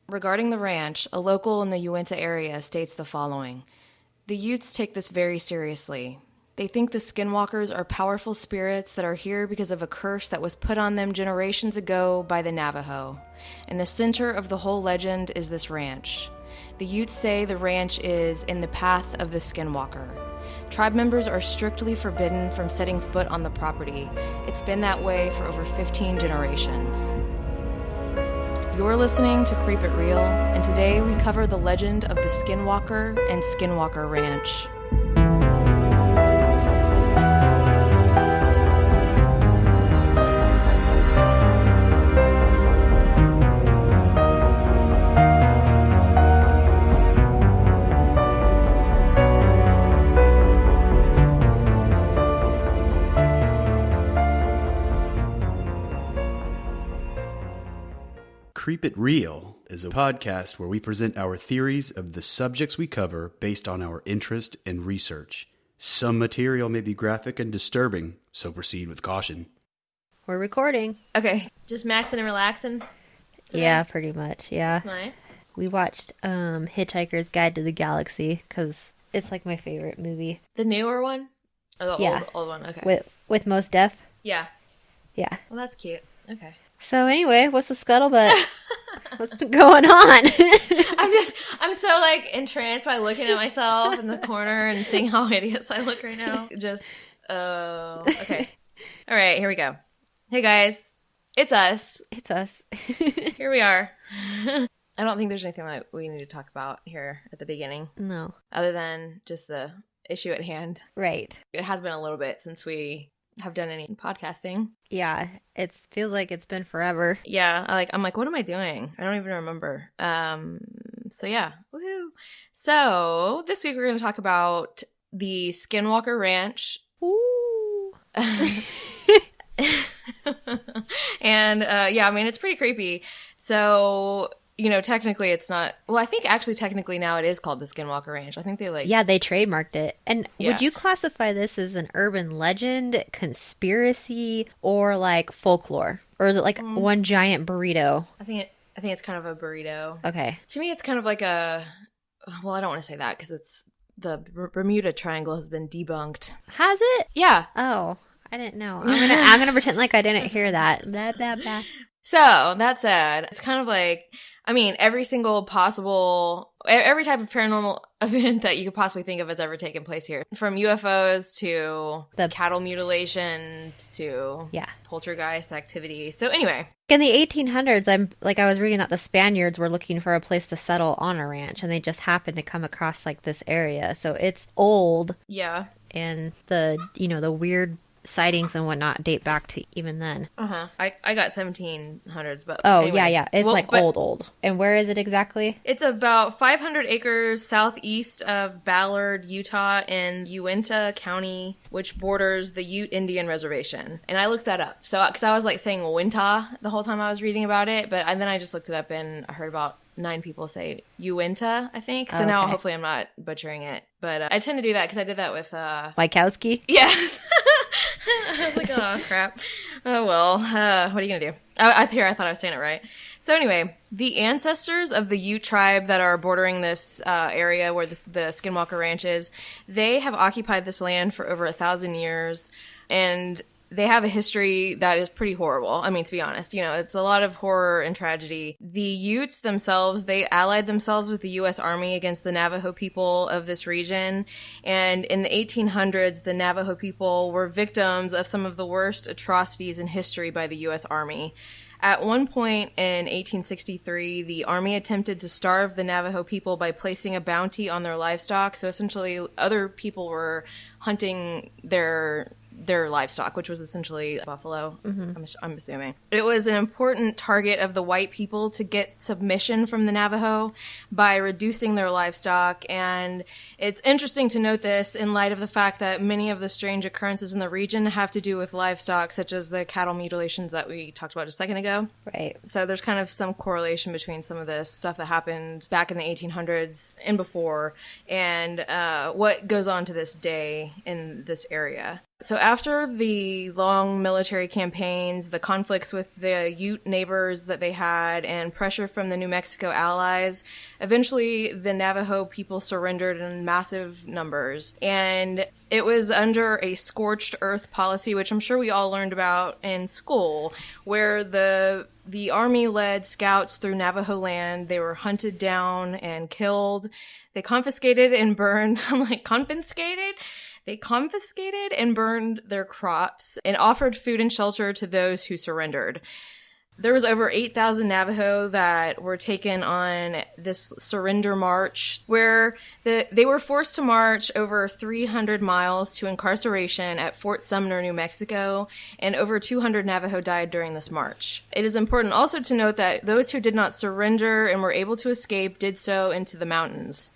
Regarding the ranch, a local in the Uintah area states the following. The Utes take this very seriously. They think the Skinwalkers are powerful spirits that are here because of a curse that was put on them generations ago by the Navajo. And the center of the whole legend is this ranch. The Utes say the ranch is in the path of the Skinwalker. Tribe members are strictly forbidden from setting foot on the property. It's been that way for over 15 generations. You're listening to Creep It Real, and today we cover the legend of the Skinwalker and Skinwalker Ranch. Creep It Real is a podcast where we present our theories of the subjects we cover based on our interest and research. Some material may be graphic and disturbing, so proceed with caution. We're recording. Okay, just maxing and relaxing? Yeah, pretty much, yeah. That's nice. We watched Hitchhiker's Guide to the Galaxy because it's like my favorite movie. The newer one? Or the old one? Okay. With Mos Def? Yeah. Yeah. Well, that's cute. Okay. So anyway, what's the scuttlebutt? What's been going on? I'm so like entranced by looking at myself in the corner and seeing how hideous I look right now. Okay. All right, here we go. Hey guys, it's us. It's us. Here we are. I don't think there's anything that we need to talk about here at the beginning. No. Other than just the issue at hand. Right. It has been a little bit since we have done any podcasting. Yeah, it feels like it's been forever. Yeah, I'm like, what am I doing? I don't even remember. So yeah, woohoo! So this week we're going to talk about the Skinwalker Ranch. Ooh. And yeah, I mean it's pretty creepy. So technically it's not. Well, I think actually technically now it is called the Skinwalker Ranch. I think they they trademarked it. And yeah. Would you classify this as an urban legend, conspiracy, or like folklore? Or is it like one giant burrito? I think it's kind of a burrito. Okay. To me, it's kind of like I don't want to say that because it's the Bermuda Triangle has been debunked. Has it? Yeah. Oh, I didn't know. I'm gonna pretend like I didn't hear that. Blah blah blah. So, that said, it's kind of like, I mean, every type of paranormal event that you could possibly think of has ever taken place here. From UFOs to the cattle mutilations to poltergeist activity. So anyway. In the 1800s, I was reading that the Spaniards were looking for a place to settle on a ranch, and they just happened to come across like this area. So it's old. Yeah. And the weird sightings and whatnot date back to even then. I got 1700s, but anyway. Yeah. It's old. And where is it exactly? It's about 500 acres southeast of Ballard, Utah, in Uintah County, which borders the Ute Indian Reservation. And I looked that up. So, because I was like saying Uintah the whole time I was reading about it, but then I just looked it up and I heard about 9 people say Uintah, I think. So now hopefully I'm not butchering it. But I tend to do that because I did that with Wykowski? Yes. I was like, oh, crap. Oh, well, what are you going to do? I thought I was saying it right. So anyway, the ancestors of the Ute tribe that are bordering this area where the Skinwalker Ranch is, they have occupied this land for over 1,000 years, and they have a history that is pretty horrible. I mean, to be honest, it's a lot of horror and tragedy. The Utes themselves, they allied themselves with the U.S. Army against the Navajo people of this region. And in the 1800s, the Navajo people were victims of some of the worst atrocities in history by the U.S. Army. At one point in 1863, the Army attempted to starve the Navajo people by placing a bounty on their livestock. So essentially, other people were hunting their livestock, which was essentially buffalo, I'm assuming. It was an important target of the white people to get submission from the Navajo by reducing their livestock, and it's interesting to note this in light of the fact that many of the strange occurrences in the region have to do with livestock, such as the cattle mutilations that we talked about just a second ago. Right. So there's kind of some correlation between some of this stuff that happened back in the 1800s and before, and what goes on to this day in this area. So after the long military campaigns, the conflicts with the Ute neighbors that they had, and pressure from the New Mexico allies, eventually the Navajo people surrendered in massive numbers. And it was under a scorched earth policy, which I'm sure we all learned about in school, where the army led scouts through Navajo land. They were hunted down and killed. They confiscated and burned. I'm like, confiscated? They confiscated and burned their crops and offered food and shelter to those who surrendered. There was over 8,000 Navajo that were taken on this surrender march, where they were forced to march over 300 miles to incarceration at Fort Sumner, New Mexico, and over 200 Navajo died during this march. It is important also to note that those who did not surrender and were able to escape did so into the mountains.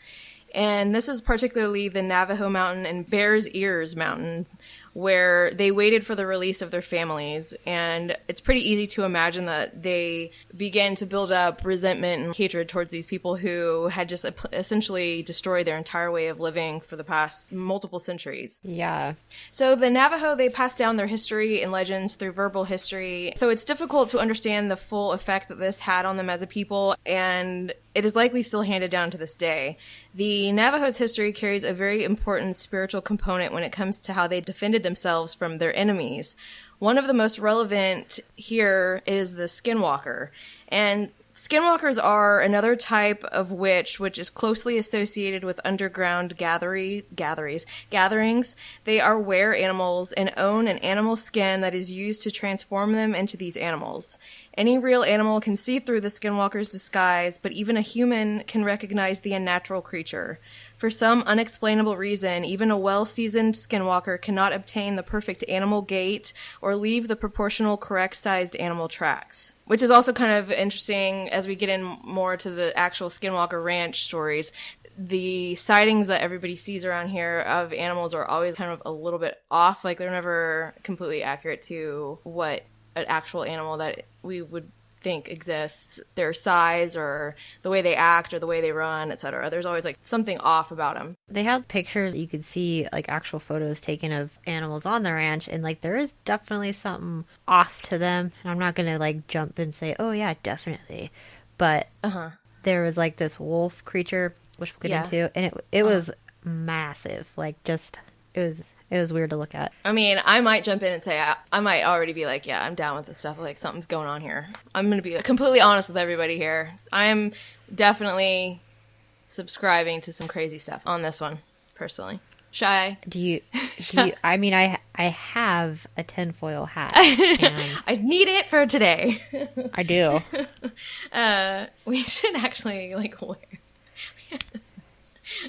And this is particularly the Navajo Mountain and Bears Ears Mountain, where they waited for the release of their families. And it's pretty easy to imagine that they began to build up resentment and hatred towards these people who had just essentially destroyed their entire way of living for the past multiple centuries. Yeah. So the Navajo, they passed down their history and legends through verbal history. So it's difficult to understand the full effect that this had on them as a people, and it is likely still handed down to this day. The Navajo's history carries a very important spiritual component when it comes to how they defended themselves from their enemies. One of the most relevant here is the Skinwalker. And Skinwalkers are another type of witch which is closely associated with underground gatherings. They are wer-animals and own an animal skin that is used to transform them into these animals. Any real animal can see through the Skinwalker's disguise, but even a human can recognize the unnatural creature. For some unexplainable reason, even a well-seasoned Skinwalker cannot obtain the perfect animal gait or leave the proportional correct-sized animal tracks. Which is also kind of interesting as we get in more to the actual Skinwalker Ranch stories. The sightings that everybody sees around here of animals are always kind of a little bit off. Like, they're never completely accurate to what an actual animal that we would think exists, their size or the way they act or the way they run, etc. There's always like something off about them. They have pictures, you could see like actual photos taken of animals on the ranch, and like there is definitely something off to them. And I'm not gonna like jump and say, oh yeah, definitely, but there was like this wolf creature, which we'll get into, and it was massive. Like, just it was weird to look at. I mean, I might jump in and say, I might already be like, yeah, I'm down with this stuff. Like, something's going on here. I'm going to be completely honest with everybody here. I'm definitely subscribing to some crazy stuff on this one, personally. Shy. Do you I mean, I have a tinfoil hat. And I need it for today. I do. We should actually, like, wear...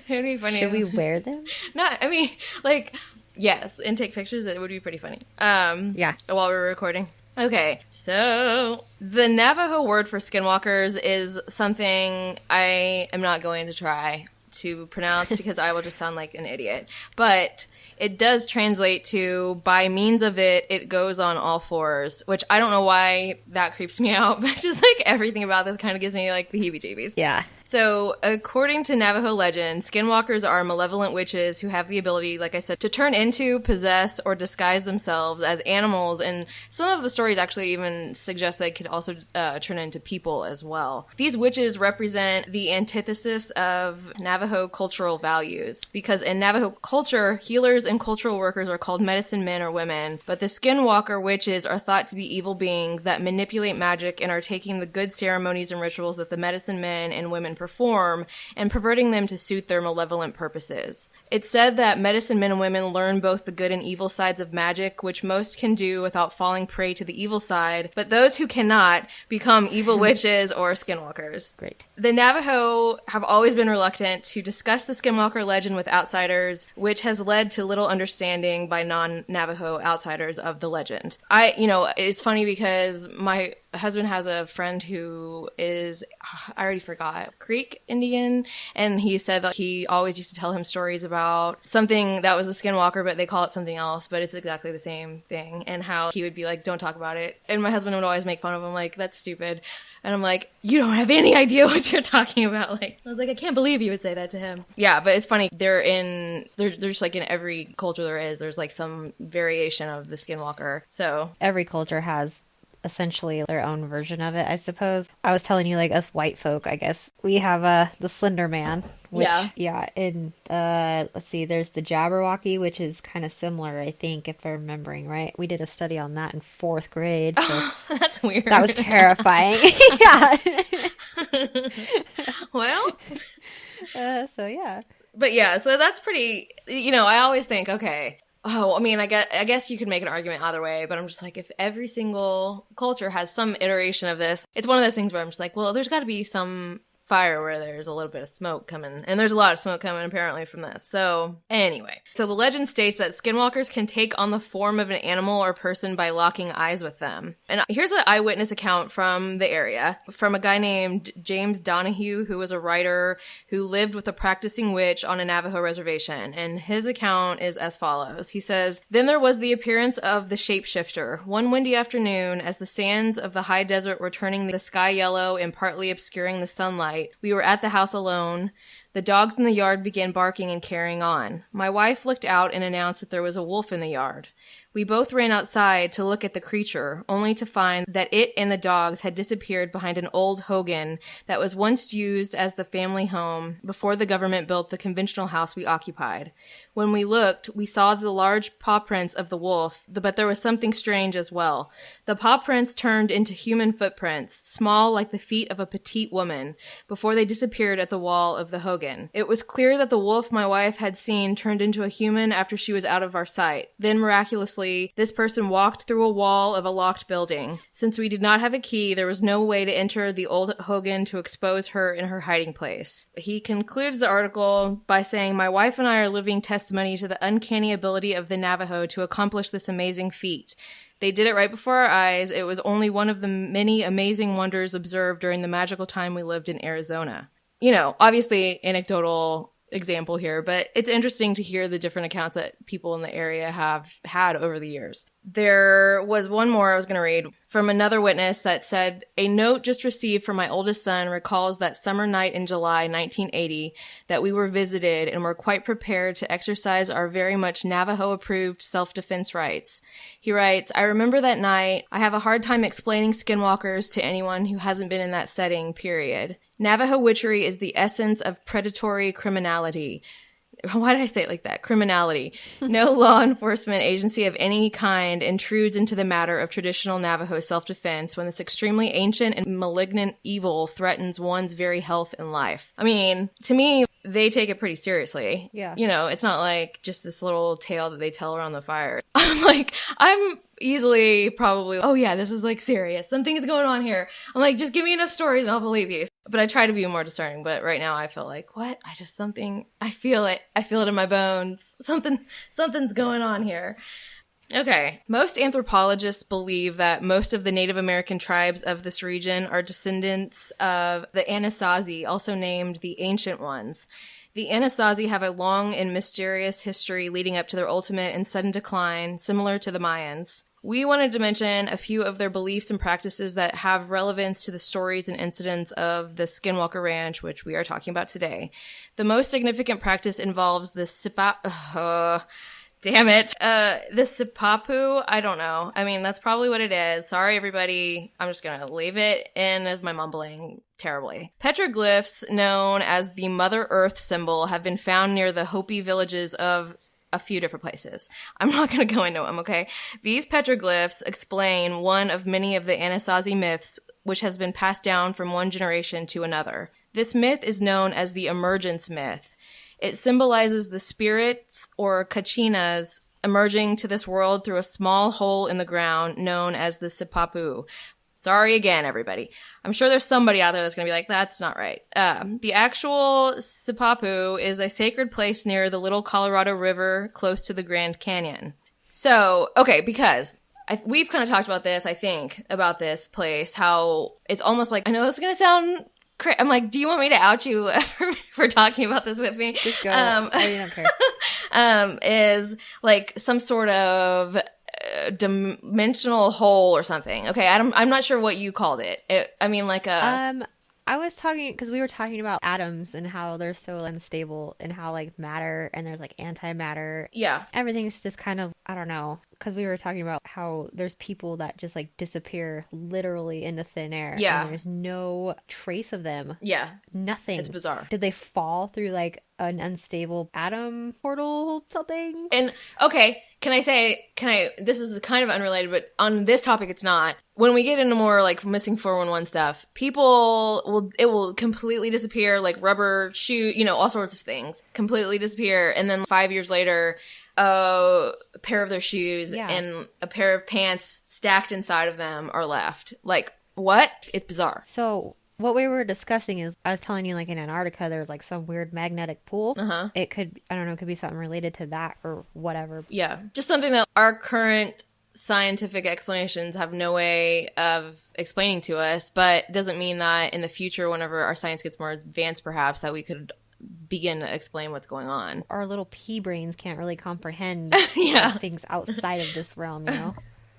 It would be funny. Should we wear them? No, I mean, like... Yes, and take pictures. It would be pretty funny. Yeah. While we're recording. Okay, so the Navajo word for skinwalkers is something I am not going to try to pronounce because I will just sound like an idiot. But it does translate to, by means of it, it goes on all fours, which I don't know why that creeps me out, but just like everything about this kind of gives me like the heebie-jeebies. Yeah. So, according to Navajo legend, skinwalkers are malevolent witches who have the ability, like I said, to turn into, possess, or disguise themselves as animals, and some of the stories actually even suggest they could also turn into people as well. These witches represent the antithesis of Navajo cultural values, because in Navajo culture, healers and cultural workers are called medicine men or women, but the skinwalker witches are thought to be evil beings that manipulate magic and are taking the good ceremonies and rituals that the medicine men and women perform and perverting them to suit their malevolent purposes. It's said that medicine men and women learn both the good and evil sides of magic, which most can do without falling prey to the evil side, but those who cannot become evil witches or skinwalkers. Great. The Navajo have always been reluctant to discuss the skinwalker legend with outsiders, which has led to little understanding by non-Navajo outsiders of the legend. It's funny because husband has a friend who is, I already forgot, Creek Indian, and he said that he always used to tell him stories about something that was a skinwalker, but they call it something else, but it's exactly the same thing, and how he would be like, don't talk about it. And my husband would always make fun of him, like, that's stupid. And I'm like, you don't have any idea what you're talking about. Like, I was like, I can't believe you would say that to him. Yeah, but it's funny. They're just like in every culture there's like some variation of the skinwalker. So every culture has essentially their own version of it, I suppose. I was telling you, like, us white folk, I guess we have the Slender Man, which and let's see, there's the Jabberwocky, which is kind of similar, I think, if I'm remembering right. We did a study on that in 4th grade, so oh, that's weird. That was terrifying. Yeah. Well, so yeah, but yeah, so that's pretty, I always think, okay, oh, I mean, I guess you could make an argument either way, but I'm just like, if every single culture has some iteration of this, it's one of those things where I'm just like, well, there's got to be some fire where there's a little bit of smoke coming, and there's a lot of smoke coming apparently from this. So anyway, so the legend states that skinwalkers can take on the form of an animal or person by locking eyes with them. And here's an eyewitness account from the area from a guy named James Donahue, who was a writer who lived with a practicing witch on a Navajo reservation, and his account is as follows. He says, "Then there was the appearance of the shapeshifter. One windy afternoon, as the sands of the high desert were turning the sky yellow and partly obscuring the sunlight, we were at the house alone. The dogs in the yard began barking and carrying on. My wife looked out and announced that there was a wolf in the yard. We both ran outside to look at the creature, only to find that it and the dogs had disappeared behind an old hogan that was once used as the family home before the government built the conventional house we occupied. When we looked, we saw the large paw prints of the wolf, but there was something strange as well. The paw prints turned into human footprints, small like the feet of a petite woman, before they disappeared at the wall of the hogan. It was clear that the wolf my wife had seen turned into a human after she was out of our sight. Then, miraculously, this person walked through a wall of a locked building. Since we did not have a key, there was no way to enter the old hogan to expose her in her hiding place." He concludes the article by saying, "My wife and I are living testimony to the uncanny ability of the Navajo to accomplish this amazing feat. They did it right before our eyes. It was only one of the many amazing wonders observed during the magical time we lived in Arizona." Obviously anecdotal example here, but it's interesting to hear the different accounts that people in the area have had over the years. There was one more I was going to read from another witness that said, "A note just received from my oldest son recalls that summer night in July 1980 that we were visited and were quite prepared to exercise our very much Navajo-approved self-defense rights." He writes, "I remember that night. I have a hard time explaining skinwalkers to anyone who hasn't been in that setting, period. Navajo witchery is the essence of predatory criminality." Why did I say it like that? Criminality. No law enforcement agency of any kind intrudes into the matter of traditional Navajo self-defense when this extremely ancient and malignant evil threatens one's very health and life. I mean, to me, they take it pretty seriously. Yeah. It's not like just this little tale that they tell around the fire. I'm easily probably, oh yeah, this is like serious. Something is going on here. I'm like, just give me enough stories and I'll believe you. But I try to be more discerning. But right now I feel like, what? I feel it. I feel it in my bones. Something's going on here. Okay. Most anthropologists believe that most of the Native American tribes of this region are descendants of the Anasazi, also named the Ancient Ones. The Anasazi have a long and mysterious history leading up to their ultimate and sudden decline, similar to the Mayans. We wanted to mention a few of their beliefs and practices that have relevance to the stories and incidents of the Skinwalker Ranch, which we are talking about today. The most significant practice involves the the sipapu, I don't know. I mean, that's probably what it is. Sorry, everybody. I'm just gonna leave it in as my mumbling terribly. Petroglyphs, known as the Mother Earth symbol, have been found near the Hopi villages of a few different places. I'm not going to go into them, okay? These petroglyphs explain one of many of the Anasazi myths, which has been passed down from one generation to another. This myth is known as the emergence myth. It symbolizes the spirits, or kachinas, emerging to this world through a small hole in the ground known as the sipapu. Sorry again, everybody. I'm sure there's somebody out there that's going to be like, that's not right. The actual sipapu is a sacred place near the Little Colorado River close to the Grand Canyon. So, okay, because we've kind of talked about this, I think, about this place, how it's almost like, I know this is going to sound I'm like, do you want me to out you for talking about this with me? Just go. I don't care. Is like some sort of dimensional hole or something. Okay, I'm not sure what you called it. I mean, like a... I was talking, because we were talking about atoms and how they're so unstable, and how like matter, and there's like antimatter. Yeah. Everything's just kind of, I don't know, because we were talking about how there's people that just like disappear literally into thin air. Yeah. And there's no trace of them. Yeah. Nothing. It's bizarre. Did they fall through like an unstable atom portal something? And okay, this is kind of unrelated, but on this topic it's not. When we get into more like missing 411 stuff, it will completely disappear, like rubber shoe, all sorts of things completely disappear, and then 5 years later a pair of their shoes and a pair of pants stacked inside of them are left. Like, what? It's bizarre. So what we were discussing is, I was telling you, like in Antarctica, there's like some weird magnetic pool. Uh-huh. It could, I don't know, it could be something related to that or whatever. Yeah. Just something that our current scientific explanations have no way of explaining to us, but doesn't mean that in the future, whenever our science gets more advanced, perhaps, that we could begin to explain what's going on. Our little pea brains can't really comprehend things outside of this realm,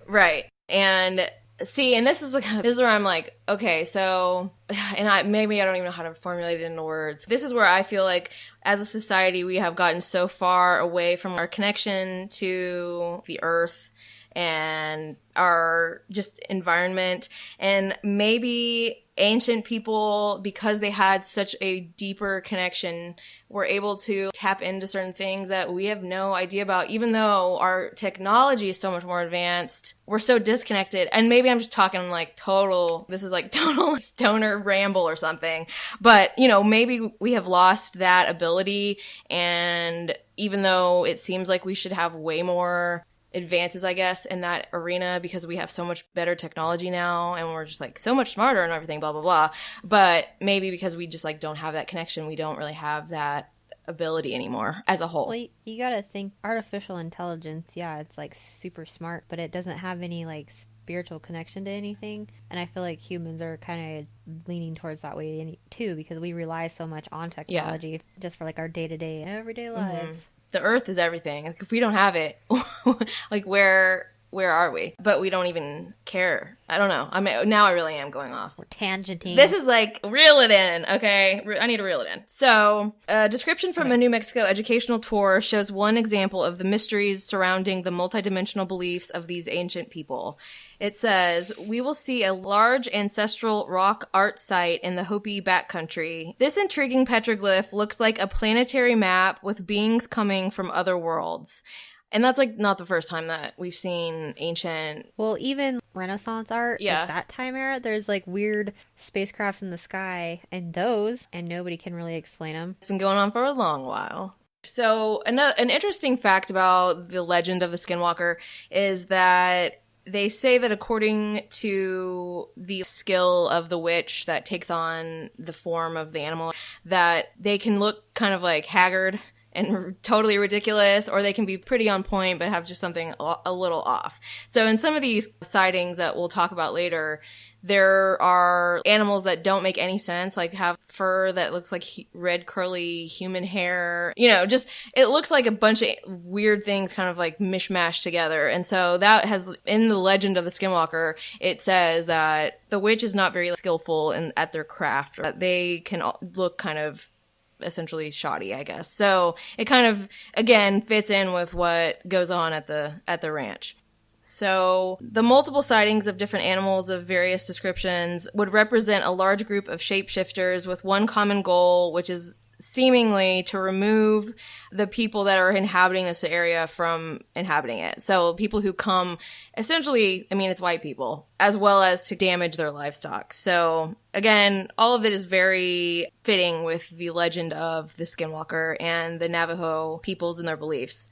Right. And see, and this is where I'm like, okay, so, and I don't even know how to formulate it into words. This is where I feel like, as a society, we have gotten so far away from our connection to the earth and our just environment, and maybe ancient people, because they had such a deeper connection, were able to tap into certain things that we have no idea about. Even though our technology is so much more advanced, we're so disconnected. And maybe I'm just talking like total stoner ramble or something, but maybe we have lost that ability. And even though it seems like we should have way more advances, I guess, in that arena, because we have so much better technology now and we're just like so much smarter and everything, blah blah blah, but maybe because we just like don't have that connection, we don't really have that ability anymore as a whole. Well, you gotta think, artificial intelligence, it's like super smart, but it doesn't have any like spiritual connection to anything, and I feel like humans are kind of leaning towards that way too, because we rely so much on technology just for like our day-to-day everyday lives. The earth is everything. Like, if we don't have it, like where are we? But we don't even care. I don't know. I mean, now I really am going off. We're tangenting. This is like, reel it in, okay? I need to reel it in. So, a description from a New Mexico educational tour shows one example of the mysteries surrounding the multidimensional beliefs of these ancient people. It says, we will see a large ancestral rock art site in the Hopi backcountry. This intriguing petroglyph looks like a planetary map with beings coming from other worlds. And that's like not the first time that we've seen ancient... Well, even Renaissance art, like that time era, there's like weird spacecrafts in the sky, and nobody can really explain them. It's been going on for a long while. So an interesting fact about the legend of the Skinwalker is that they say that according to the skill of the witch that takes on the form of the animal, that they can look kind of like haggard and totally ridiculous, or they can be pretty on point but have just something a little off. So in some of these sightings that we'll talk about later, there are animals that don't make any sense, like have fur that looks like red curly human hair. Just it looks like a bunch of weird things kind of like mishmashed together. And so that has, in the legend of the Skinwalker, it says that the witch is not very skillful at their craft, or that they can look kind of essentially shoddy, I guess. So it kind of, again, fits in with what goes on at the ranch. So the multiple sightings of different animals of various descriptions would represent a large group of shapeshifters with one common goal, which is seemingly to remove the people that are inhabiting this area from inhabiting it. So people who come, essentially, I mean, it's white people, as well as to damage their livestock. So again, all of it is very fitting with the legend of the Skinwalker and the Navajo peoples and their beliefs.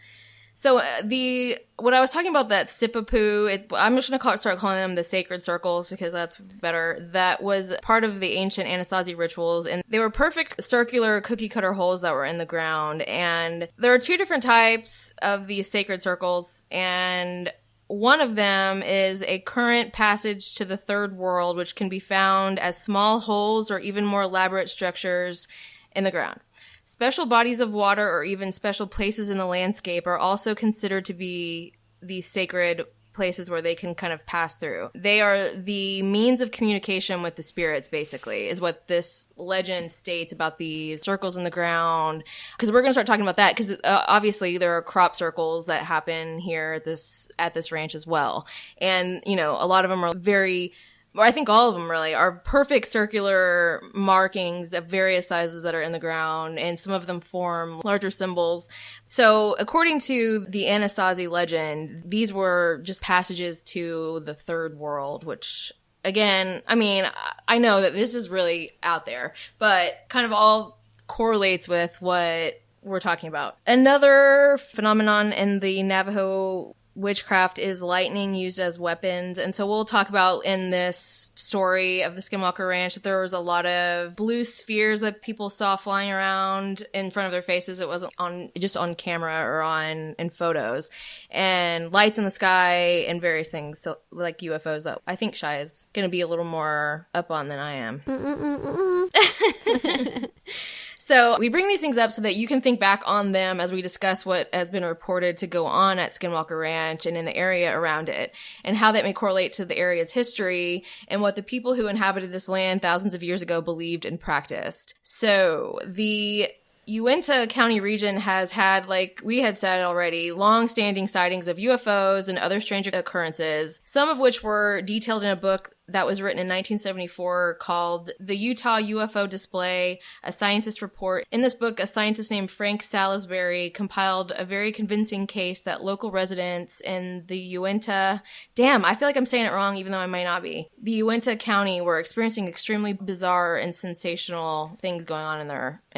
So what I was talking about, that Sipapoo, I'm just going to start calling them the sacred circles because that's better. That was part of the ancient Anasazi rituals, and they were perfect circular cookie cutter holes that were in the ground. And there are two different types of these sacred circles, and one of them is a current passage to the third world, which can be found as small holes or even more elaborate structures in the ground. Special bodies of water or even special places in the landscape are also considered to be these sacred places where they can kind of pass through. They are the means of communication with the spirits, basically, is what this legend states about these circles in the ground. Because we're going to start talking about that, because obviously there are crop circles that happen here at this ranch as well. And, you know, a lot of them are I think all of them really are perfect circular markings of various sizes that are in the ground, and some of them form larger symbols. So according to the Anasazi legend, these were just passages to the third world, which, again, I mean, I know that this is really out there, but kind of all correlates with what we're talking about. Another phenomenon in the Navajo witchcraft is lightning used as weapons. And so we'll talk about in this story of the Skinwalker Ranch that there was a lot of blue spheres that people saw flying around in front of their faces. It wasn't just on camera or in photos. And lights in the sky and various things, so like UFOs that I think Shai is going to be a little more up on than I am. So we bring these things up so that you can think back on them as we discuss what has been reported to go on at Skinwalker Ranch and in the area around it, and how that may correlate to the area's history and what the people who inhabited this land thousands of years ago believed and practiced. So the Uintah County region has had, like we had said already, long-standing sightings of UFOs and other strange occurrences, some of which were detailed in a book that was written in 1974 called The Utah UFO Display, a Scientist Report. In this book, a scientist named Frank Salisbury compiled a very convincing case that local residents in the Uintah, I feel like I'm saying it wrong even though I might not be, the Uintah County were experiencing extremely bizarre and sensational things going on in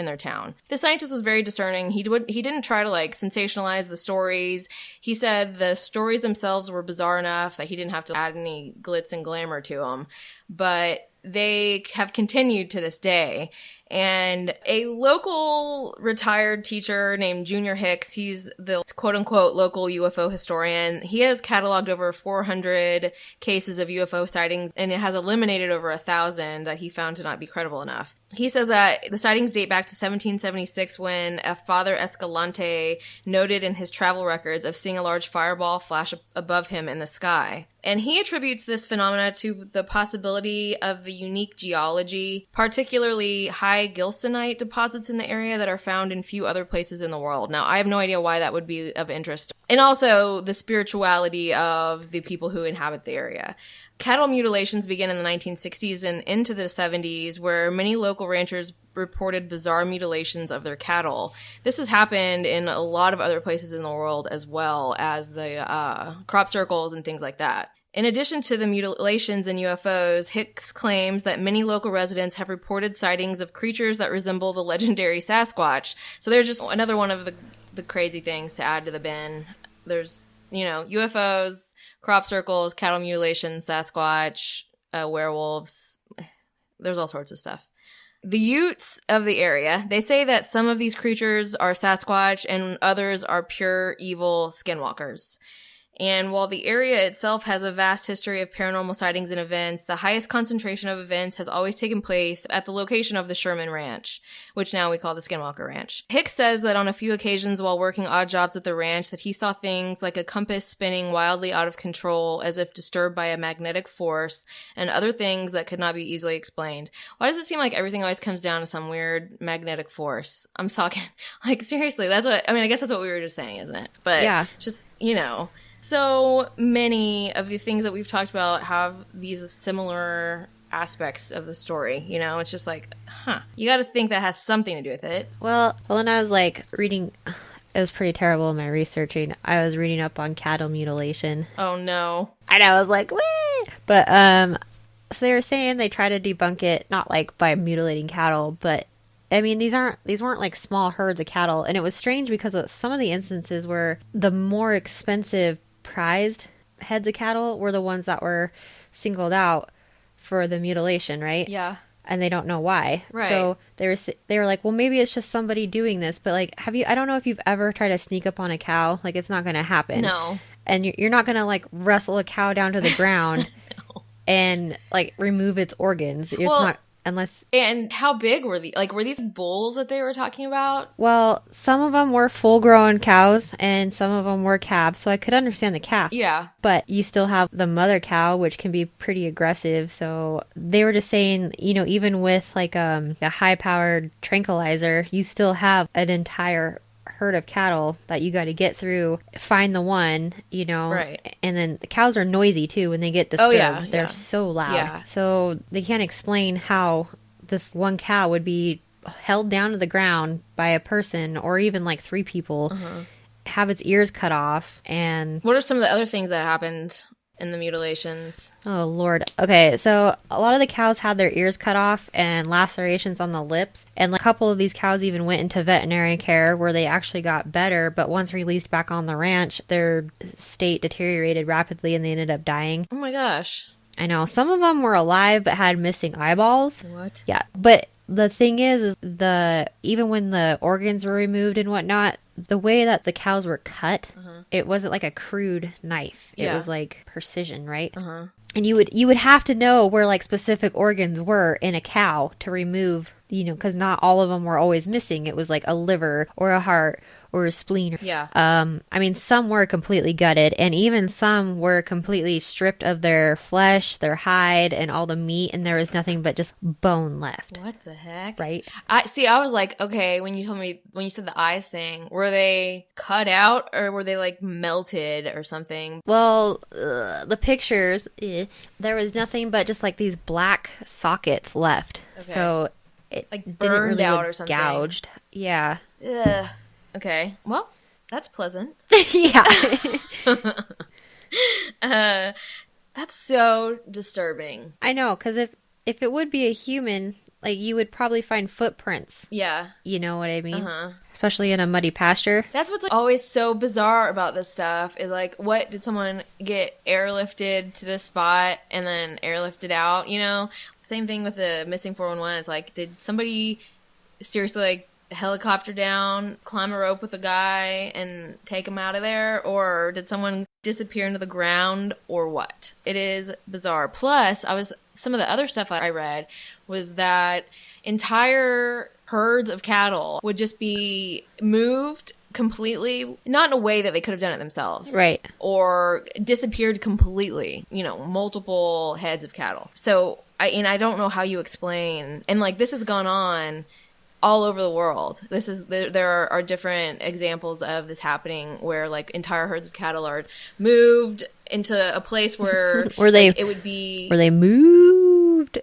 their town. The scientist was very discerning. He didn't try to sensationalize the stories. He said the stories themselves were bizarre enough that he didn't have to add any glitz and glamour to them, but they have continued to this day. And a local retired teacher named Junior Hicks, he's the quote-unquote local UFO historian. He has cataloged over 400 cases of UFO sightings, and it has eliminated over 1,000 that he found to not be credible enough. He says that the sightings date back to 1776 when a Father Escalante noted in his travel records of seeing a large fireball flash above him in the sky. And he attributes this phenomena to the possibility of the unique geology, particularly high gilsonite deposits in the area that are found in few other places in the world. Now, I have no idea why that would be of interest. And also the spirituality of the people who inhabit the area. Cattle mutilations began in the 1960s and into the 70s, where many local ranchers reported bizarre mutilations of their cattle. This has happened in a lot of other places in the world, as well as the crop circles and things like that. In addition to the mutilations and UFOs, Hicks claims that many local residents have reported sightings of creatures that resemble the legendary Sasquatch. So there's just another one of the crazy things to add to the bin. There's, UFOs, crop circles, cattle mutilations, Sasquatch, werewolves. There's all sorts of stuff. The Utes of the area, they say that some of these creatures are Sasquatch and others are pure evil skinwalkers. And while the area itself has a vast history of paranormal sightings and events, the highest concentration of events has always taken place at the location of the Sherman Ranch, which now we call the Skinwalker Ranch. Hicks says that on a few occasions while working odd jobs at the ranch that he saw things like a compass spinning wildly out of control as if disturbed by a magnetic force, and other things that could not be easily explained. Why does it seem like everything always comes down to some weird magnetic force? I'm talking, seriously, I guess that's what we were just saying, isn't it? But yeah, just, So many of the things that we've talked about have these similar aspects of the story, It's just you got to think that has something to do with it. Well, when I was reading, it was pretty terrible in my researching. I was reading up on cattle mutilation. Oh no. And I was like, wee! But, so they were saying they try to debunk it, not by mutilating cattle, but these weren't small herds of cattle. And it was strange because of some of the instances where the more expensive prized heads of cattle were the ones that were singled out for the mutilation, right? Yeah. And they don't know why. Right. So they were like, well, maybe it's just somebody doing this, but I don't know if you've ever tried to sneak up on a cow. It's not going to happen. No. And you're not going to like wrestle a cow down to the ground and like remove its organs. It's not unless. And how big were these? Like, were these bulls that they were talking about? Well, some of them were full-grown cows and some of them were calves, so I could understand the calf. Yeah. But you still have the mother cow, which can be pretty aggressive. So they were just saying, you know, even with like a high-powered tranquilizer, you still have an entire herd of cattle that you got to get through, find the one, you know, right? And then the cows are noisy too when they get disturbed. Oh, yeah, they're so loud. Yeah. So they can't explain how this one cow would be held down to the ground by a person or even like 3 people, have its ears cut off. And what are some of the other things that happened in the mutilations? Oh, Lord. Okay, so a lot of the cows had their ears cut off and lacerations on the lips. And a couple of these cows even went into veterinary care where they actually got better. But once released back on the ranch, their state deteriorated rapidly and they ended up dying. Oh my gosh. I know. Some of them were alive but had missing eyeballs. What? Yeah, but the thing is even when the organs were removed and whatnot, the way that the cows were cut, it wasn't like a crude knife. It was like precision, right? And you would have to know where like specific organs were in a cow to remove, you know, because not all of them were always missing. It was like a liver or a heart or a spleen. Yeah. I mean, some were completely gutted, and even some were completely stripped of their flesh, their hide, and all the meat, and there was nothing but just bone left. What the heck? Right? I was like, okay, when you said the eyes thing, were they cut out or were they like melted or something? Well, the pictures, there was nothing but just like these black sockets left. Okay. So it like didn't burned really out look or something. gouged. Yeah. Ugh. Okay. Well, that's pleasant. Yeah. That's so disturbing. I know, because if it would be a human, like you would probably find footprints. Yeah. You know what I mean? Especially in a muddy pasture. That's what's like, always so bizarre about this stuff is like, what did someone get airlifted to this spot and then airlifted out? You know, same thing with the missing 411. It's like, did somebody seriously like helicopter down, climb a rope with a guy and take him out of there? Or did someone disappear into the ground or what? It is bizarre. Plus, some of the other stuff I read was that entire herds of cattle would just be moved completely, not in a way that they could have done it themselves. Right. Or disappeared completely, you know, multiple heads of cattle. So, I don't know how you explain, and like this has gone on all over the world. There are different examples of this happening where like entire herds of cattle are moved into a place where it would be where they moved.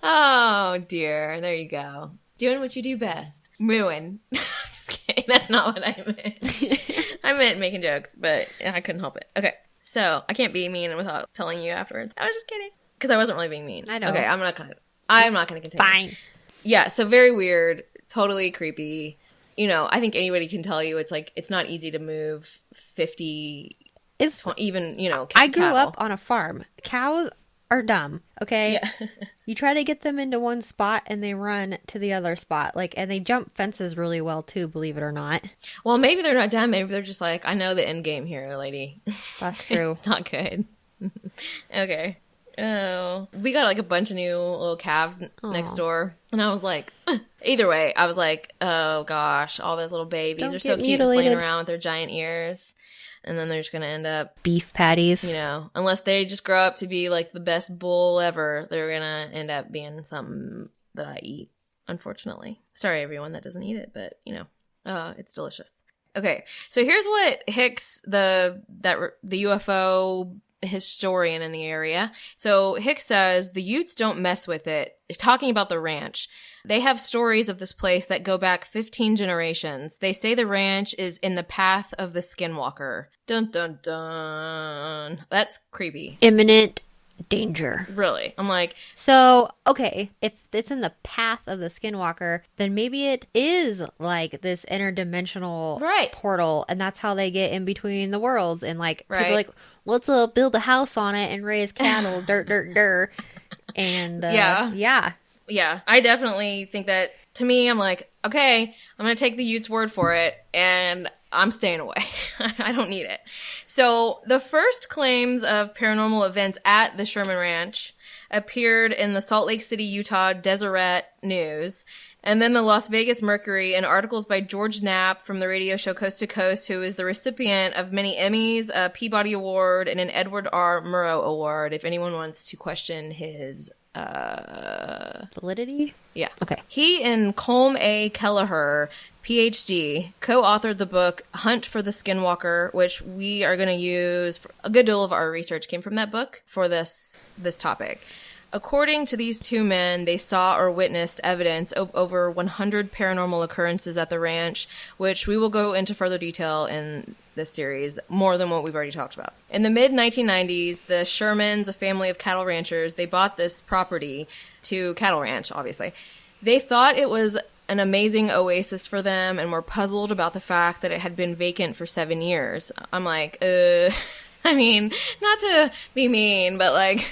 Oh dear, there you go. Doing what you do best. Mooing. Just kidding. That's not what I meant. I meant making jokes, but I couldn't help it. Okay, so I can't be mean without telling you afterwards. I was just kidding. Because I wasn't really being mean. I know. Okay, I'm not gonna continue. Fine. Yeah, so very weird, totally creepy. You know, I think anybody can tell you it's like it's not easy to move 50, 20, even, you know, I grew cattle. up on a farm. Cows are dumb, okay? Yeah. You try to get them into one spot and they run to the other spot. Like, and they jump fences really well too, believe it or not. Well, maybe they're not dumb. Maybe they're just like, I know the end game here, lady. That's true. It's not good. Okay. Oh, we got like a bunch of new little calves next door. And I was like, either way, I was like, oh gosh, all those little babies Don't are so get cute just laying mutilated. around with their giant ears. And then they're just going to end up, Beef patties. you know, unless they just grow up to be like the best bull ever, they're going to end up being something that I eat, unfortunately. Sorry, everyone that doesn't eat it, but you know, it's delicious. Okay, so here's what Hicks, the UFO historian in the area. So Hicks says the Utes don't mess with it. Talking about the ranch, they have stories of this place that go back 15 generations. They say the ranch is in the path of the Skinwalker. Dun dun dun. That's creepy. Imminent danger. Really. I'm like, So, okay, if it's in the path of the Skinwalker, then maybe it is like this interdimensional Right. portal, and that's how they get in between the worlds. And like, people Right. are like, let's build a house on it and raise cattle, dirt. And Yeah. yeah. yeah, I definitely think that To me, I'm like, okay, I'm going to take the Utes' word for it, and I'm staying away. I don't need it. So the first claims of paranormal events at the Sherman Ranch appeared in the Salt Lake City, Utah Deseret News, and then the Las Vegas Mercury, and articles by George Knapp from the radio show Coast to Coast, who is the recipient of many Emmys, a Peabody Award, and an Edward R. Murrow Award, if anyone wants to question his validity? Yeah. Okay. He and Colm A. Kelleher, PhD, co-authored the book Hunt for the Skinwalker, which we are going to use. A good deal of our research came from that book for this topic. According to these two men, they saw or witnessed evidence of over 100 paranormal occurrences at the ranch, which we will go into further detail in this series, more than what we've already talked about. In the mid-1990s, the Shermans, a family of cattle ranchers, they bought this property to cattle ranch, obviously. They thought it was an amazing oasis for them and were puzzled about the fact that it had been vacant for 7 years. I'm like, I mean, not to be mean, but like...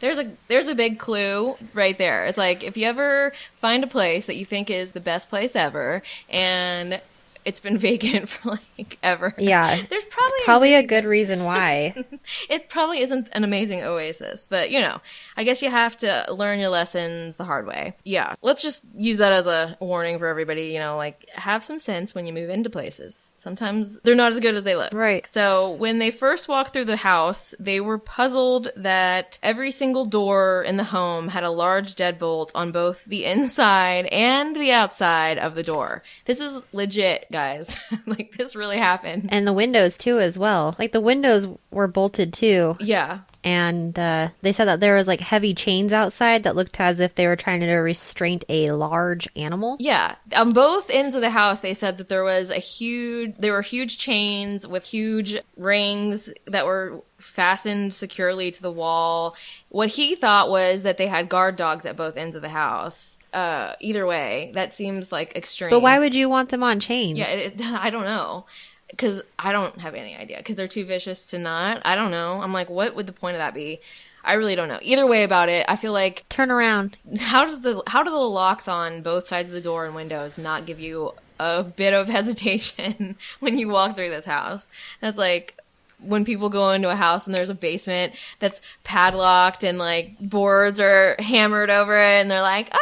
There's a big clue right there. It's like, if you ever find a place that you think is the best place ever, and it's been vacant for like ever. Yeah. There's probably a good reason why. It probably isn't an amazing oasis, but you know, I guess you have to learn your lessons the hard way. Yeah. Let's just use that as a warning for everybody, you know, like have some sense when you move into places. Sometimes they're not as good as they look. Right. So when they first walked through the house, they were puzzled that every single door in the home had a large deadbolt on both the inside and the outside of the door. This is legit, guys. Like, this really happened. And the windows too as well. Like, the windows were bolted too. Yeah. And they said that there was like heavy chains outside that looked as if they were trying to restrain a large animal. Yeah. On both ends of the house, they said that there were huge chains with huge rings that were fastened securely to the wall. What he thought was that they had guard dogs at both ends of the house. Either way, that seems like extreme. But why would you want them on chains? Yeah, I don't know. Because I don't have any idea. Because they're too vicious to not. I don't know. I'm like, what would the point of that be? I really don't know. Either way about it, I feel like... Turn around. How do the locks on both sides of the door and windows not give you a bit of hesitation when you walk through this house? That's like... when people go into a house and there's a basement that's padlocked and like boards are hammered over it and they're like,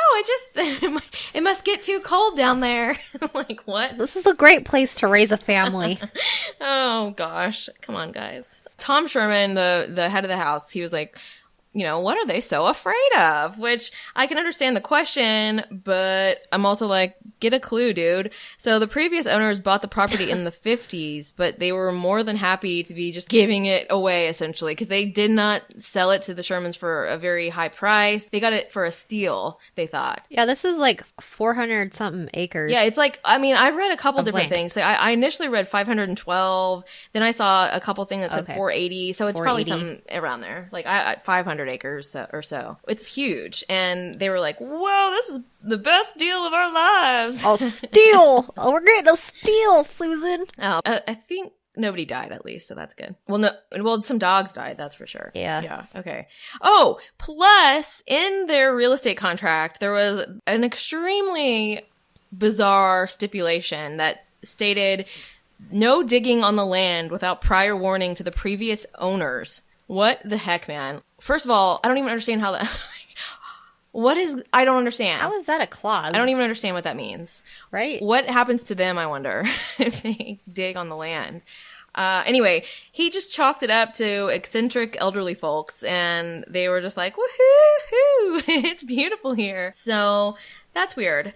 it must get too cold down there. Like, what? This is a great place to raise a family. Oh gosh. Come on, guys. Tom Sherman, the head of the house, he was like, you know, what are they so afraid of? Which I can understand the question, but I'm also like, get a clue, dude. So the previous owners bought the property in the 50s, but they were more than happy to be just giving it away, essentially, because they did not sell it to the Shermans for a very high price. They got it for a steal, they thought. Yeah, this is like 400 something acres. Yeah, it's like, I mean, I read a couple different land. things. So I initially read 512, then I saw a couple things that said 480, so it's probably something around there. Like 500 acres or so. It's huge. And they were like, whoa, this is the best deal of our lives. I'll steal. We're getting a steal, Susan. Oh, I think nobody died, at least, so that's good. Well, some dogs died, that's for sure. Yeah. Okay. Oh, plus, in their real estate contract, there was an extremely bizarre stipulation that stated no digging on the land without prior warning to the previous owners. What the heck, man? First of all, I don't even understand how that... I don't understand. How is that a clause? I don't even understand what that means. Right? What happens to them, I wonder, if they dig on the land? Anyway, he just chalked it up to eccentric elderly folks, and they were just like, woohoo, it's beautiful here. So that's weird.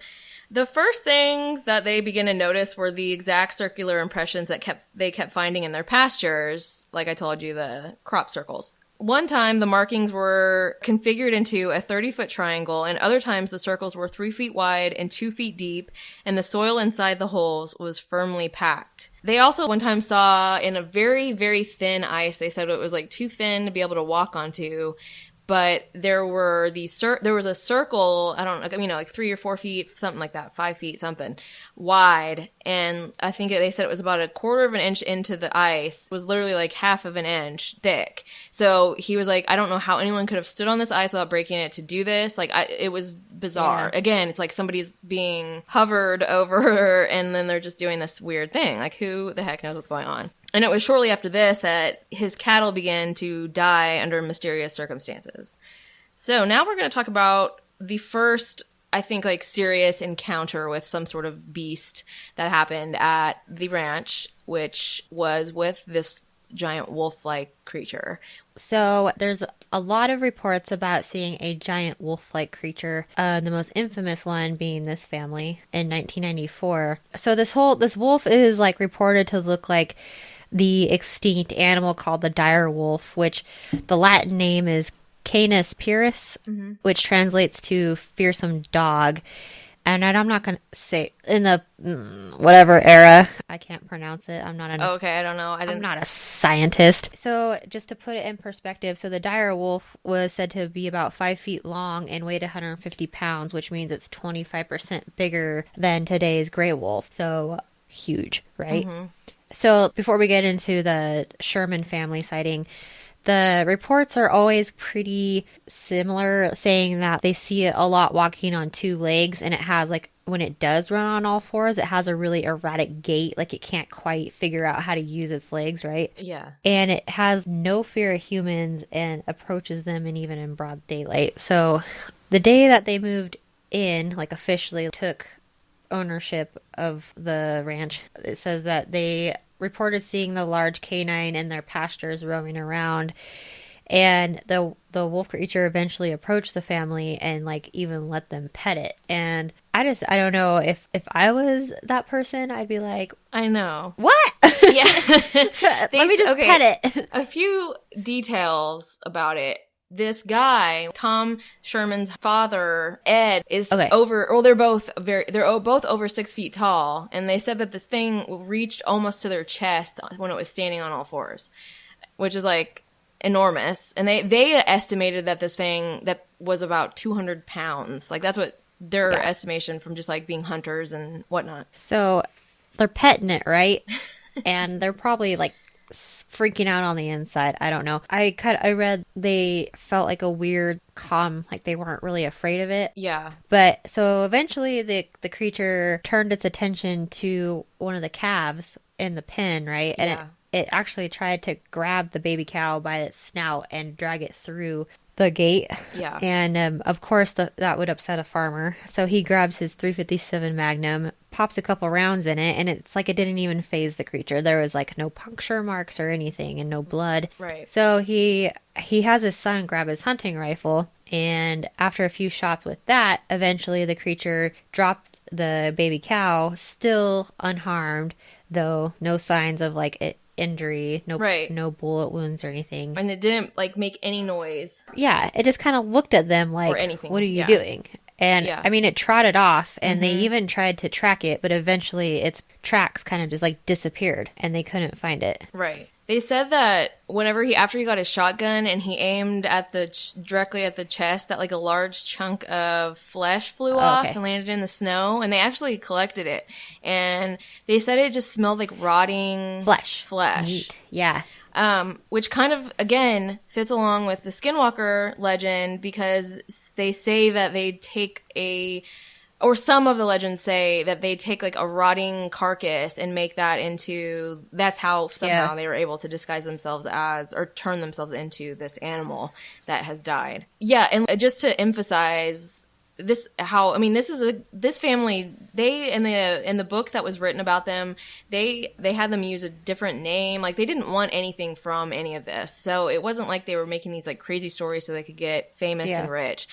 The first things that they began to notice were the exact circular impressions that they kept finding in their pastures, like I told you, the crop circles. One time, the markings were configured into a 30-foot triangle, and other times the circles were 3 feet wide and 2 feet deep, and the soil inside the holes was firmly packed. They also one time saw in a very, very thin ice, they said it was like too thin to be able to walk onto, but there were there was a circle, I don't know, like 3 or 4 feet, something like that, 5 feet, something wide. And I think they said it was about 1/4 of an inch into the ice. It was literally like 1/2 of an inch thick. So he was like, I don't know how anyone could have stood on this ice without breaking it to do this. Like, it was bizarre. Yeah. Again, it's like somebody's being hovered over and then they're just doing this weird thing. Like, who the heck knows what's going on? And it was shortly after this that his cattle began to die under mysterious circumstances. So now we're going to talk about the first, I think, like, serious encounter with some sort of beast that happened at the ranch, which was with this giant wolf-like creature. So there's a lot of reports about seeing a giant wolf-like creature. The most infamous one being this family in 1994. So this wolf is like reported to look like the extinct animal called the dire wolf, which the Latin name is Canis pyrrhus, which translates to fearsome dog. And I'm not going to say in the whatever era. I can't pronounce it. I'm not okay, I don't know. I'm not a scientist. So just to put it in perspective, so the dire wolf was said to be about 5 feet long and weighed 150 pounds, which means it's 25% bigger than today's gray wolf. So huge, right? Mm-hmm. So before we get into the Sherman family sighting, the reports are always pretty similar, saying that they see it a lot walking on 2 legs, and it has, like, when it does run on all 4s, it has a really erratic gait, like it can't quite figure out how to use its legs, right? Yeah. And it has no fear of humans and approaches them and even in broad daylight. So the day that they moved in, like officially took ownership of the ranch, it says that they reported seeing the large canine in their pastures roaming around, and the wolf creature eventually approached the family and like even let them pet it. And I don't know, if I was that person, I'd be like, I know what? Yeah. Let me just pet it. A few details about it. This guy, Tom Sherman's father, Ed, is they're both over 6 feet tall, and they said that this thing reached almost to their chest when it was standing on all 4s, which is like enormous. And they estimated that this thing that was about 200 pounds. Like, that's what their estimation from just like being hunters and whatnot. So they're petting it, right? And they're probably like freaking out on the inside. I don't know. I read they felt like a weird calm, like they weren't really afraid of it. Yeah. But so eventually the creature turned its attention to one of the calves in the pen, right? And it actually tried to grab the baby cow by its snout and drag it through the gate. Yeah. And of course that would upset a farmer. So he grabs his .357 Magnum, pops a couple rounds in it, and it's like it didn't even faze the creature. There was like no puncture marks or anything and no blood. Right. So he has his son grab his hunting rifle, and after a few shots with that, eventually the creature dropped the baby cow, still unharmed, though no signs of like injury, no bullet wounds or anything. And it didn't like make any noise. Yeah, it just kind of looked at them like, what are you doing? And I mean, it trotted off, and they even tried to track it, but eventually its tracks kind of just like disappeared and they couldn't find it. Right. They said that after he got his shotgun and he aimed at directly at the chest, that like a large chunk of flesh flew off and landed in the snow, and they actually collected it. And they said it just smelled like rotting flesh. Meat. Yeah. Which kind of, again, fits along with the Skinwalker legend, because they say that they take or some of the legends say that they take like a rotting carcass and make that into, that's how somehow they were able to disguise themselves as, or turn themselves into this animal that has died. Yeah, and just to emphasize this, this family, they, in the book that was written about them, they had them use a different name. Like, they didn't want anything from any of this. So it wasn't like they were making these like crazy stories so they could get famous and rich.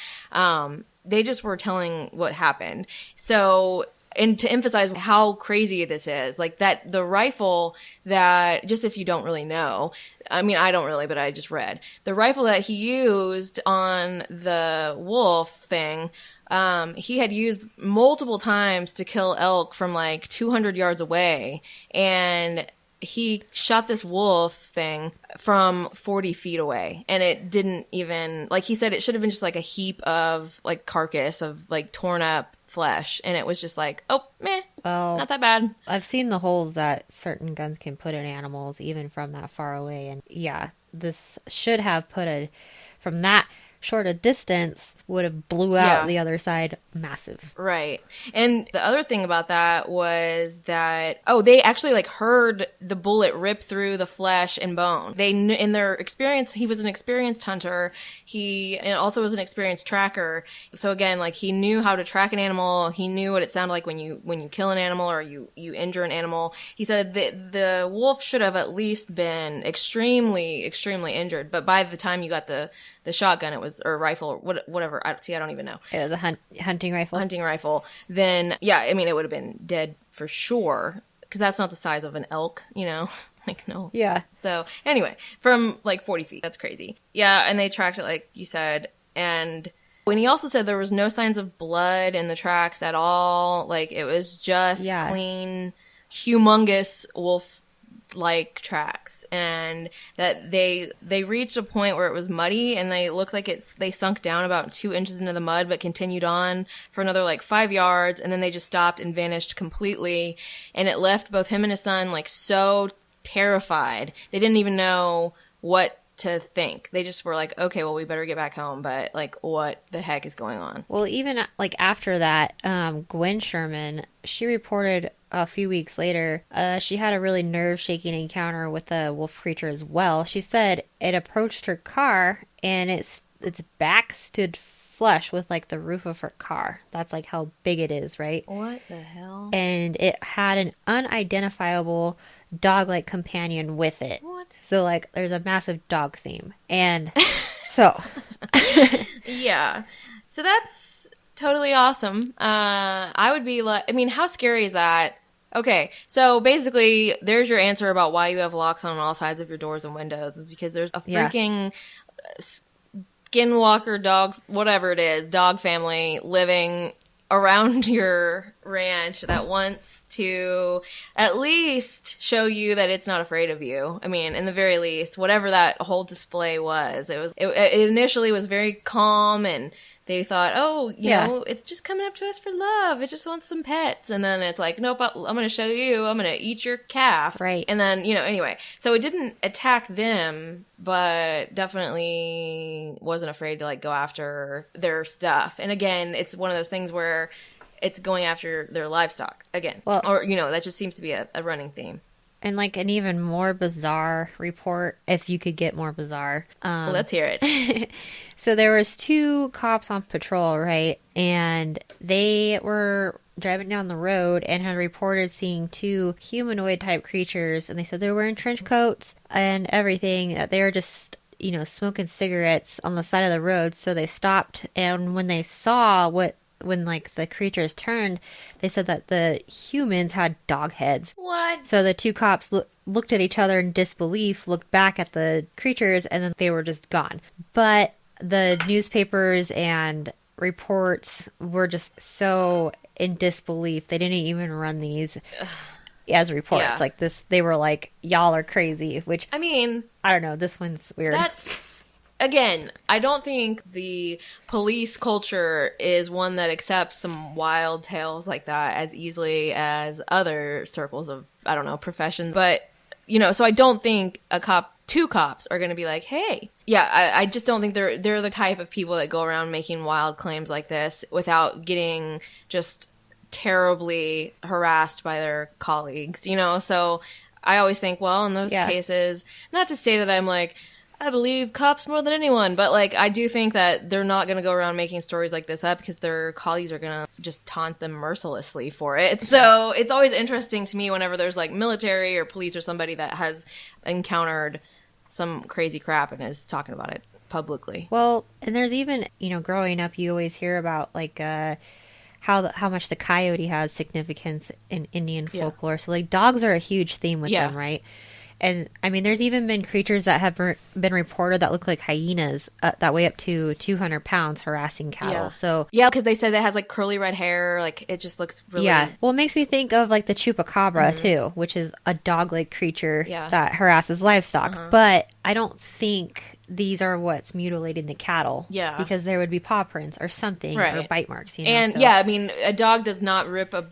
They just were telling what happened. So, and to emphasize how crazy this is, like that, the rifle that, just if you don't really know, I mean, I don't really, but I just read, the rifle that he used on the wolf thing, he had used multiple times to kill elk from like 200 yards away. And he shot this wolf thing from 40 feet away, and it didn't even, like he said, it should have been just like a heap of like carcass of like torn up flesh, and it was just like, oh, meh, Well, not that bad. I've seen the holes that certain guns can put in animals, even from that far away. And yeah, this should have from that short a distance, would have blew out the other side massive. Right. And the other thing about that was that, they actually like heard the bullet rip through the flesh and bone. They knew, in their experience, he was an experienced hunter. He also was an experienced tracker. So again, like he knew how to track an animal. He knew what it sounded like when you kill an animal or you injure an animal. He said that the wolf should have at least been extremely, extremely injured. But by the time you got the shotgun, it was, or rifle, whatever. I don't even know. It was a hunting rifle. Hunting rifle. Then, yeah, I mean, it would have been dead for sure. Because that's not the size of an elk, Like, no. Yeah. So, anyway, from like 40 feet. That's crazy. Yeah, and they tracked it, like you said. And when he also said there was no signs of blood in the tracks at all, like, it was just clean, humongous wolf like tracks, and that they reached a point where it was muddy and they looked like they sunk down about 2 inches into the mud but continued on for another like 5 yards, and then they just stopped and vanished completely, and it left both him and his son like so terrified they didn't even know what to think. They just were like, okay, well, we better get back home, but like, what the heck is going on? Well, even like after that, Gwen Sherman, she reported a few weeks later, she had a really nerve-shaking encounter with a wolf creature as well. She said it approached her car and its back stood flush with like the roof of her car. That's like how big it is, right? What the hell? And it had an unidentifiable dog-like companion with it. What? So like there's a massive dog theme. And so yeah. So that's totally awesome. I would be like, I mean, how scary is that? Okay, so basically, there's your answer about why you have locks on all sides of your doors and windows, is because there's a freaking skinwalker dog, whatever it is, dog family living around your ranch that wants to at least show you that it's not afraid of you. I mean, in the very least, whatever that whole display was, it initially was very calm, and they thought, you know, it's just coming up to us for love. It just wants some pets. And then it's like, nope, I'm going to show you. I'm going to eat your calf. Right. And then, anyway. So it didn't attack them, but definitely wasn't afraid to, like, go after their stuff. And again, it's one of those things where it's going after their livestock again. Well, or, that just seems to be a running theme. And like an even more bizarre report, if you could get more bizarre. Well, let's hear it. So there was 2 cops on patrol, right? And they were driving down the road and had reported seeing 2 humanoid type creatures. And they said they were wearing trench coats and everything. That they were just, smoking cigarettes on the side of the road. So they stopped. And when they saw when like the creatures turned, they said that the humans had dog heads. What? So the 2 cops looked at each other in disbelief, looked back at the creatures, and then they were just gone. But the newspapers and reports were just so in disbelief. They didn't even run these as reports like this. They were like, y'all are crazy, which, I mean, I don't know. This one's weird. Again, I don't think the police culture is one that accepts some wild tales like that as easily as other circles of, I don't know, profession. But, so I don't think 2 cops are going to be like, hey. Yeah, I just don't think they're the type of people that go around making wild claims like this without getting just terribly harassed by their colleagues, So I always think, well, in those cases, not to say that I'm like, I believe cops more than anyone, but like I do think that they're not going to go around making stories like this up because their colleagues are going to just taunt them mercilessly for it. So it's always interesting to me whenever there's like military or police or somebody that has encountered some crazy crap and is talking about it publicly. Well, and there's even, growing up, you always hear about like how much the coyote has significance in Indian folklore. So like dogs are a huge theme with them, right? And I mean, there's even been creatures that have been reported that look like hyenas that weigh up to 200 pounds harassing cattle. Yeah. So Yeah, because they said it has like curly red hair. Like it just looks really. yeah. Well, it makes me think of like the chupacabra too, which is a dog-like creature that harasses livestock. But I don't think these are what's mutilating the cattle. Yeah. Because there would be paw prints or something or bite marks. You know? And so. yeah, I mean, a dog does not rip a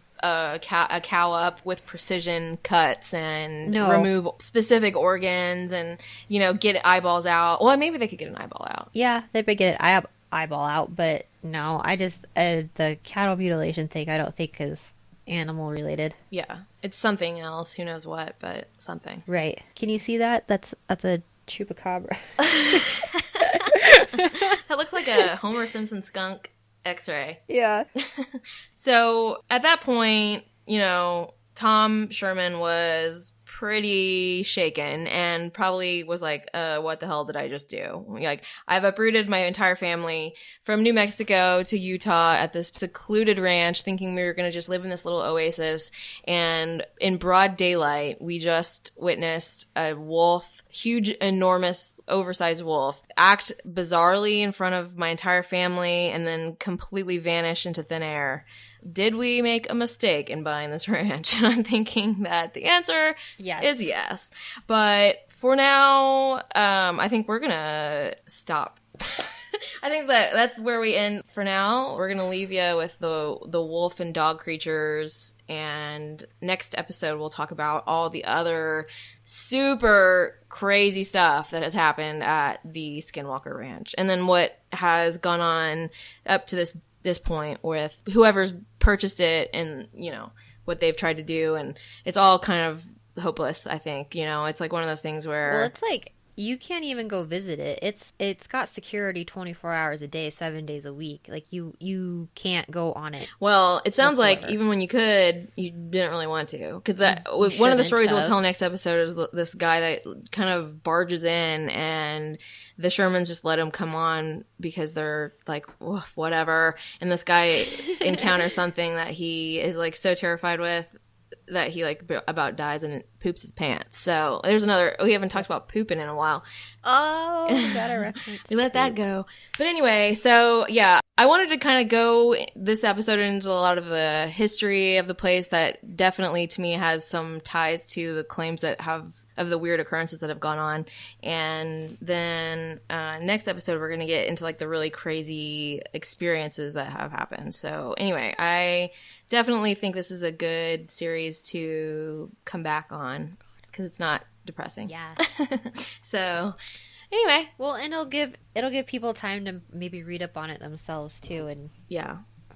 cow up with precision cuts and remove specific organs and, you know, get eyeballs out. Well, maybe they could get an eyeball out. Yeah, they could get an eyeball out, but no, I just, the cattle mutilation thing I don't think is animal related. Yeah, it's something else. Who knows what, but something. Right. Can you see that? That's a chupacabra. That looks like a Homer Simpson skunk X-ray. Yeah. So at that point, you know, Tom Sherman was pretty shaken and probably was like, what the hell did I just do? Like, I've uprooted my entire family from New Mexico to Utah at this secluded ranch thinking we were going to just live in this little oasis. And in broad daylight, we just witnessed a wolf, huge, enormous, oversized wolf, act bizarrely in front of my entire family and then completely vanish into thin air. Did we make a mistake in buying this ranch? And I'm thinking that the answer is yes. But for now, I think we're going to stop. I think that's where we end for now. We're going to leave you with the wolf and dog creatures. And next episode, we'll talk about all the other super crazy stuff that has happened at the Skinwalker Ranch. And then what has gone on up to this point with whoever's purchased it and, you know, what they've tried to do. And it's all kind of hopeless, I think. You know, it's like one of those things where... Well, it's like, you can't even go visit it. It's got security 24 hours a day, 7 days a week. Like, you can't go on it. Well, it sounds whatsoever. like even when you could, you didn't really want to. Because one of the stories we'll tell next episode is this guy that kind of barges in and the Shermans just let him come on because they're like, whatever. And this guy encounters something that he is like so terrified with that he like about dies and poops his pants. So there's another, we haven't talked about pooping in a while. Oh, got a reference. We let that go. But anyway, so yeah, I wanted to kind of go this episode into a lot of the history of the place that definitely to me has some ties to the claims that have of the weird occurrences that have gone on. And then next episode, we're going to get into like the really crazy experiences that have happened. So anyway, I definitely think this is a good series to come back on because it's not depressing. Yeah. So anyway. Well, and it'll give people time to maybe read up on it themselves too and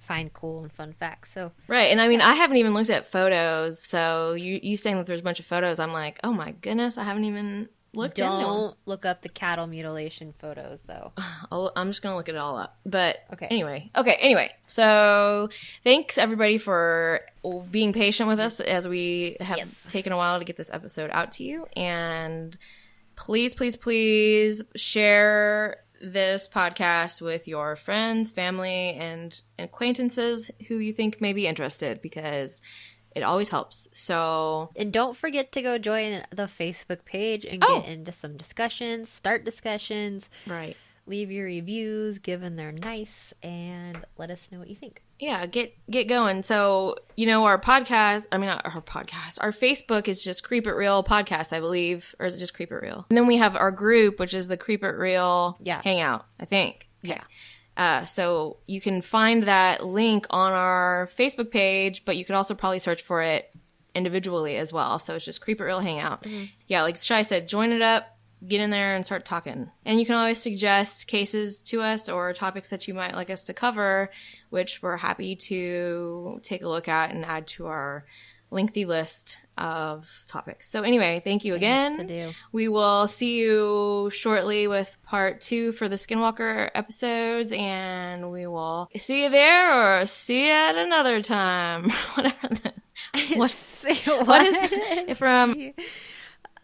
find cool and fun facts. So right. And I mean, I haven't even looked at photos. So you saying that there's a bunch of photos, I'm like, oh my goodness, I haven't even looked into them. Don't look up the cattle mutilation photos though. I'm just going to look it all up. But anyway. So thanks everybody for being patient with us as we have taken a while to get this episode out to you. And please, please, please share this podcast with your friends, family, and acquaintances who you think may be interested because it always helps. So, and don't forget to go join the Facebook page and get into some discussions, start discussions. Right. Leave your reviews, give them they're nice, and let us know what you think. Yeah, get going. So, you know, our Facebook is just Creep It Real Podcast, I believe. Or is it just Creep It Real? And then we have our group, which is the Creep It Real Hangout, I think. Okay. Yeah. So you can find that link on our Facebook page, but you could also probably search for it individually as well. So it's just Creep It Real Hangout. Mm-hmm. Yeah, like Shai said, join it up. Get in there and start talking. And you can always suggest cases to us or topics that you might like us to cover, which we're happy to take a look at and add to our lengthy list of topics. So anyway, thank you again. We will see you shortly with part 2 for the Skinwalker episodes, and we will see you there or see you at another time. Whatever. What is it from...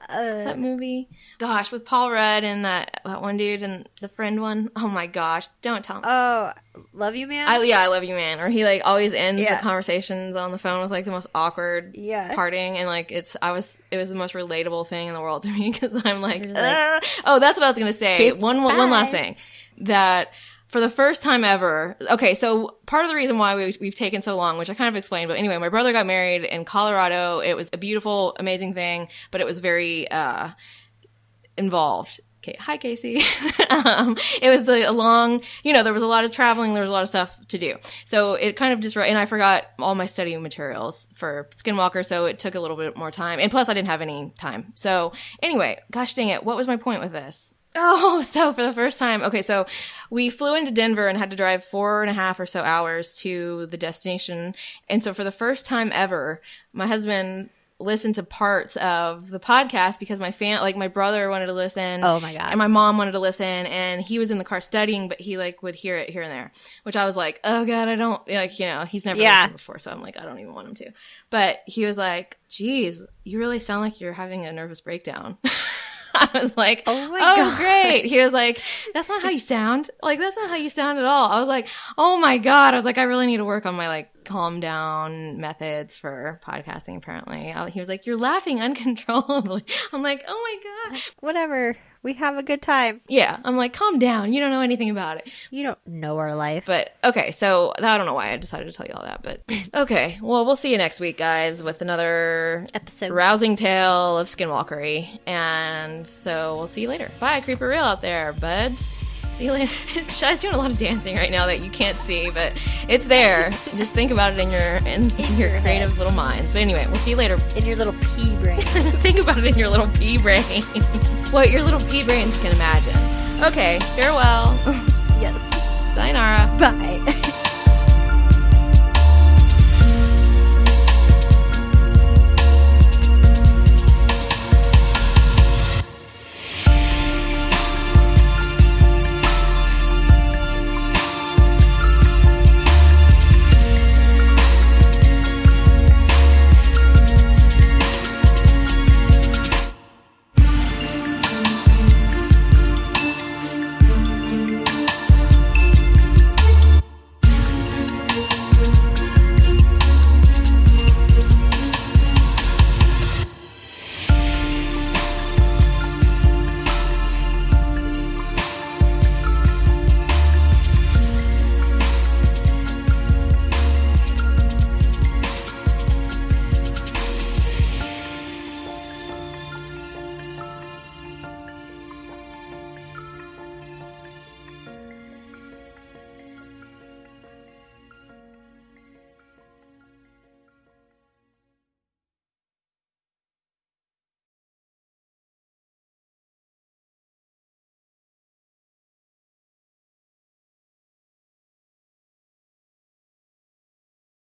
What's that movie? Gosh, with Paul Rudd and that one dude and the friend one. Oh my gosh, don't tell me. Oh, Love You Man? I Love You Man. Or he like always ends the conversations on the phone with like the most awkward parting, and like it was the most relatable thing in the world to me because I'm like, oh, that's what I was gonna say. One last thing that. For the first time ever, okay, so part of the reason why we've taken so long, which I kind of explained, but anyway, my brother got married in Colorado. It was a beautiful, amazing thing, but it was very involved. Okay, hi, Casey. It was a long, there was a lot of traveling, there was a lot of stuff to do. So it kind of and I forgot all my study materials for Skinwalker, so it took a little bit more time. And plus, I didn't have any time. So anyway, gosh dang it, what was my point with this? Oh, so for the first time, okay, so we flew into Denver and had to drive 4.5 or so hours to the destination. And so for the first time ever, my husband listened to parts of the podcast because my brother wanted to listen. Oh my God. And my mom wanted to listen, and he was in the car studying, but he would hear it here and there, which I was like, oh God, I don't he's never listened before. So I'm like, I don't even want him to. But he was like, geez, you really sound like you're having a nervous breakdown. I was like, oh my God. Great. He was like, that's not how you sound. Like, that's not how you sound at all. I was like, oh my God. I was like, I really need to work on my calm down methods for podcasting, apparently. He was like, you're laughing uncontrollably. I'm like, oh my God. Whatever. We have a good time. Yeah. I'm like, calm down. You don't know anything about it. You don't know our life. But, okay. So, I don't know why I decided to tell you all that, but okay. Well, we'll see you next week, guys, with another episode. Rousing tale of skinwalkery. And so, we'll see you later. Bye, Creeper Real out there, buds. See you later. Shai's doing a lot of dancing right now that you can't see, but it's there. Just think about it in your creative little minds. But anyway, we'll see you later. In your little pea brain. Think about it in your little pea brain. What your little pea brains can imagine. Okay, farewell. Yes. Sayonara. Bye.